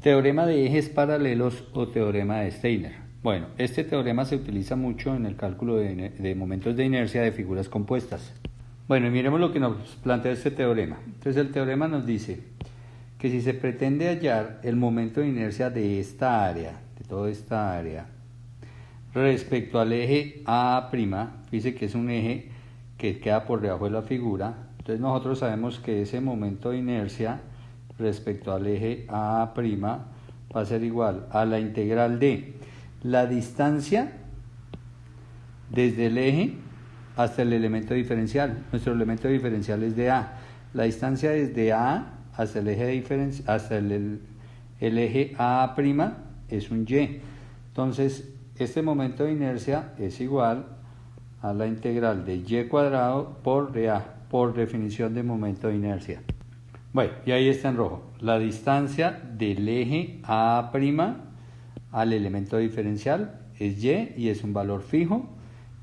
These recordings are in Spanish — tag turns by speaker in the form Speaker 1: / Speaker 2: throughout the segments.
Speaker 1: Teorema de ejes paralelos o teorema de Steiner. Bueno, este teorema se utiliza mucho en el cálculo de momentos de inercia de figuras compuestas. Bueno, y miremos lo que nos plantea este teorema. Entonces el teorema nos dice que si se pretende hallar el momento de inercia de esta área, de toda esta área, respecto al eje A', fíjese que es un eje que queda por debajo de la figura, entonces nosotros sabemos que ese momento de inercia respecto al eje A' va a ser igual a la integral de la distancia desde el eje hasta el elemento diferencial. Nuestro elemento diferencial es de A. La distancia desde A hasta el eje el eje A' es un Y. Entonces, este momento de inercia es igual a la integral de y cuadrado por dA, por definición de momento de inercia. Bueno, y ahí está en rojo. La distancia del eje A' al elemento diferencial es y es un valor fijo,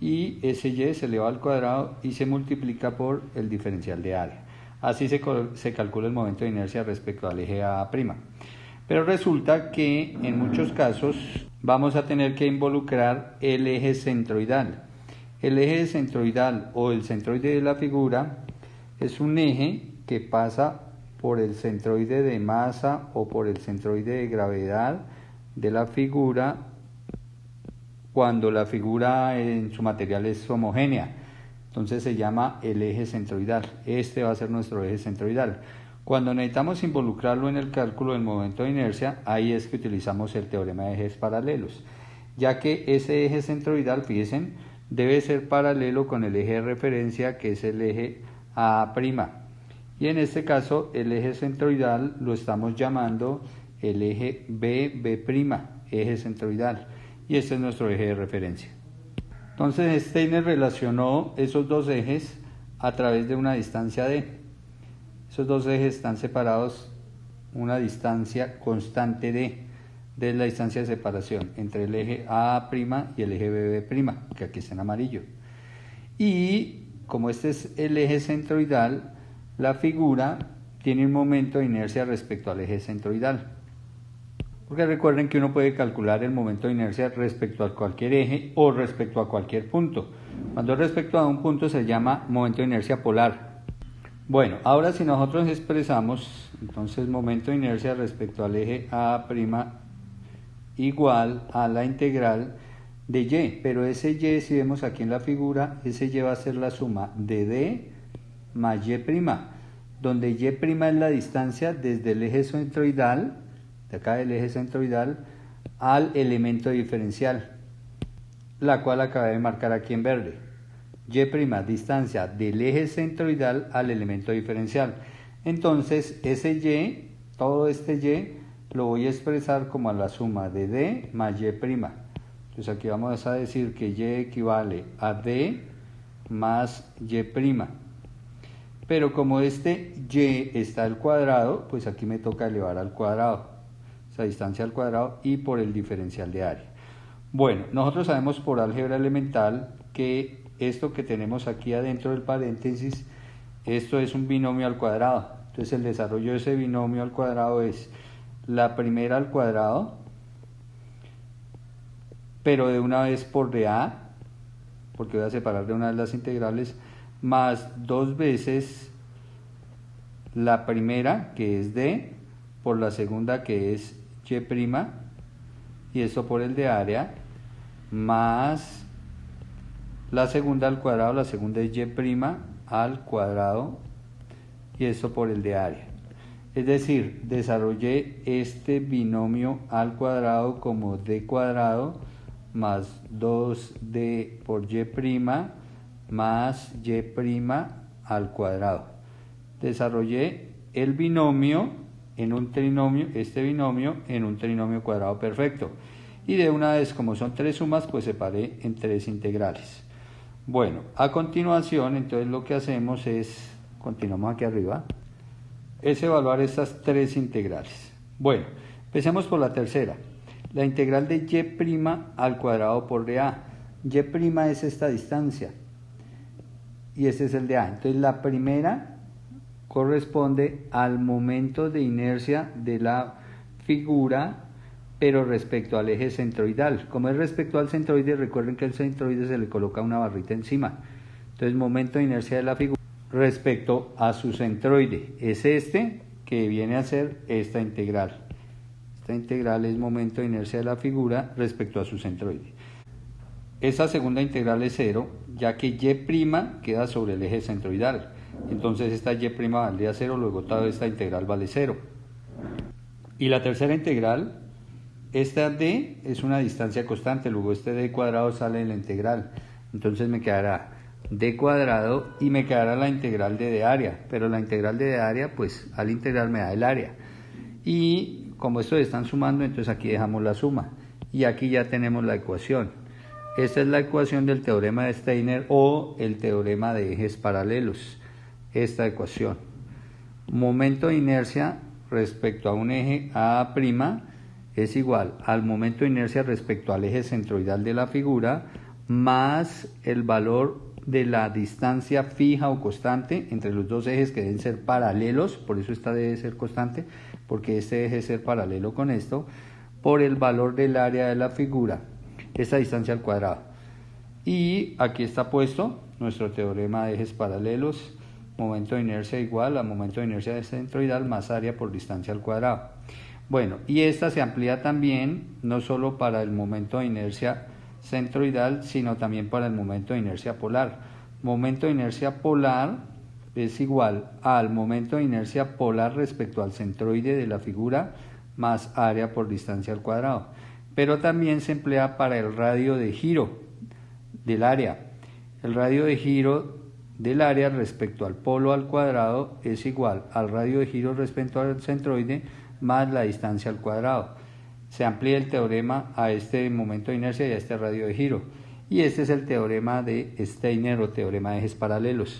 Speaker 1: y ese y se eleva al cuadrado y se multiplica por el diferencial de área. Así se calcula el momento de inercia respecto al eje A'. Pero resulta que en muchos casos vamos a tener que involucrar el eje centroidal. El eje centroidal o el centroide de la figura es un eje que pasa por el centroide de masa o por el centroide de gravedad de la figura cuando la figura en su material es homogénea. Entonces se llama el eje centroidal. Este va a ser nuestro eje centroidal. Cuando necesitamos involucrarlo en el cálculo del momento de inercia, ahí es que utilizamos el teorema de ejes paralelos, ya que ese eje centroidal, fíjense, debe ser paralelo con el eje de referencia, que es el eje A'. Y en este caso, el eje centroidal lo estamos llamando el eje B', eje centroidal. Y este es nuestro eje de referencia. Entonces, Steiner relacionó esos dos ejes a través de una distancia d. Esos dos ejes están separados una distancia constante d. D es la distancia de separación entre el eje A' y el eje BB', que aquí está en amarillo. Y como este es el eje centroidal, la figura tiene un momento de inercia respecto al eje centroidal. Porque recuerden que uno puede calcular el momento de inercia respecto a cualquier eje o respecto a cualquier punto. Cuando es respecto a un punto se llama momento de inercia polar. Bueno, ahora si nosotros expresamos entonces momento de inercia respecto al eje A' igual a la integral de y, pero ese y, si vemos aquí en la figura, ese y va a ser la suma de d más y', donde y' es la distancia desde el eje centroidal, de acá del eje centroidal, al elemento diferencial, la cual acabé de marcar aquí en verde. Y', distancia del eje centroidal al elemento diferencial. Entonces, ese y, todo este y, lo voy a expresar como a la suma de d más y'. Entonces aquí vamos a decir que y equivale a d más y'. Pero como este y está al cuadrado, pues aquí me toca elevar al cuadrado, esa distancia al cuadrado, y por el diferencial de área. Bueno, nosotros sabemos por álgebra elemental que esto que tenemos aquí adentro del paréntesis, esto es un binomio al cuadrado. Entonces el desarrollo de ese binomio al cuadrado es la primera al cuadrado, pero de una vez por dA, porque voy a separar de una vez las integrales, más dos veces la primera, que es d, por la segunda, que es y', y eso por el de área, más la segunda al cuadrado, la segunda es y' al cuadrado, y eso por el de área. Es decir, desarrollé este binomio al cuadrado como d cuadrado más 2d por y' más y' al cuadrado. Desarrollé el binomio en un trinomio, este binomio en un trinomio cuadrado perfecto. Y de una vez, como son tres sumas, pues separé en tres integrales. Bueno, a continuación, entonces lo que hacemos es, continuamos aquí arriba, es evaluar estas tres integrales. Bueno, empecemos por la tercera. La integral de y' al cuadrado por dA. Y' es esta distancia y este es el de A. Entonces la primera corresponde al momento de inercia de la figura, pero respecto al eje centroidal. Como es respecto al centroide, recuerden que el centroide se le coloca una barrita encima. Entonces, momento de inercia de la figura respecto a su centroide es este, que viene a ser esta integral. Esta integral es momento de inercia de la figura respecto a su centroide. Esa segunda integral es 0, ya que y' queda sobre el eje centroidal. Entonces esta y' valdría 0, luego toda esta integral vale 0. Y la tercera integral, esta d es una distancia constante, luego este d cuadrado sale de la integral. Entonces me quedará d cuadrado y me quedará la integral de área, pero la integral de área, pues al integral me da el área. Y como estos están sumando, entonces aquí dejamos la suma. Y aquí ya tenemos la ecuación. Esta es la ecuación del teorema de Steiner o el teorema de ejes paralelos. Esta ecuación. Momento de inercia respecto a un eje A' es igual al momento de inercia respecto al eje centroidal de la figura más el valor de la distancia fija o constante entre los dos ejes que deben ser paralelos, por eso esta debe ser constante, porque este debe ser paralelo con esto, por el valor del área de la figura, esta distancia al cuadrado. Y aquí está puesto nuestro teorema de ejes paralelos, momento de inercia igual a momento de inercia centroidal más área por distancia al cuadrado. Bueno, y esta se amplía también no solo para el momento de inercia centroidal, sino también para el momento de inercia polar. Momento de inercia polar es igual al momento de inercia polar respecto al centroide de la figura más área por distancia al cuadrado. Pero también se emplea para el radio de giro del área. El radio de giro del área respecto al polo al cuadrado es igual al radio de giro respecto al centroide más la distancia al cuadrado. Se amplía el teorema a este momento de inercia y a este radio de giro. Y este es el teorema de Steiner o teorema de ejes paralelos.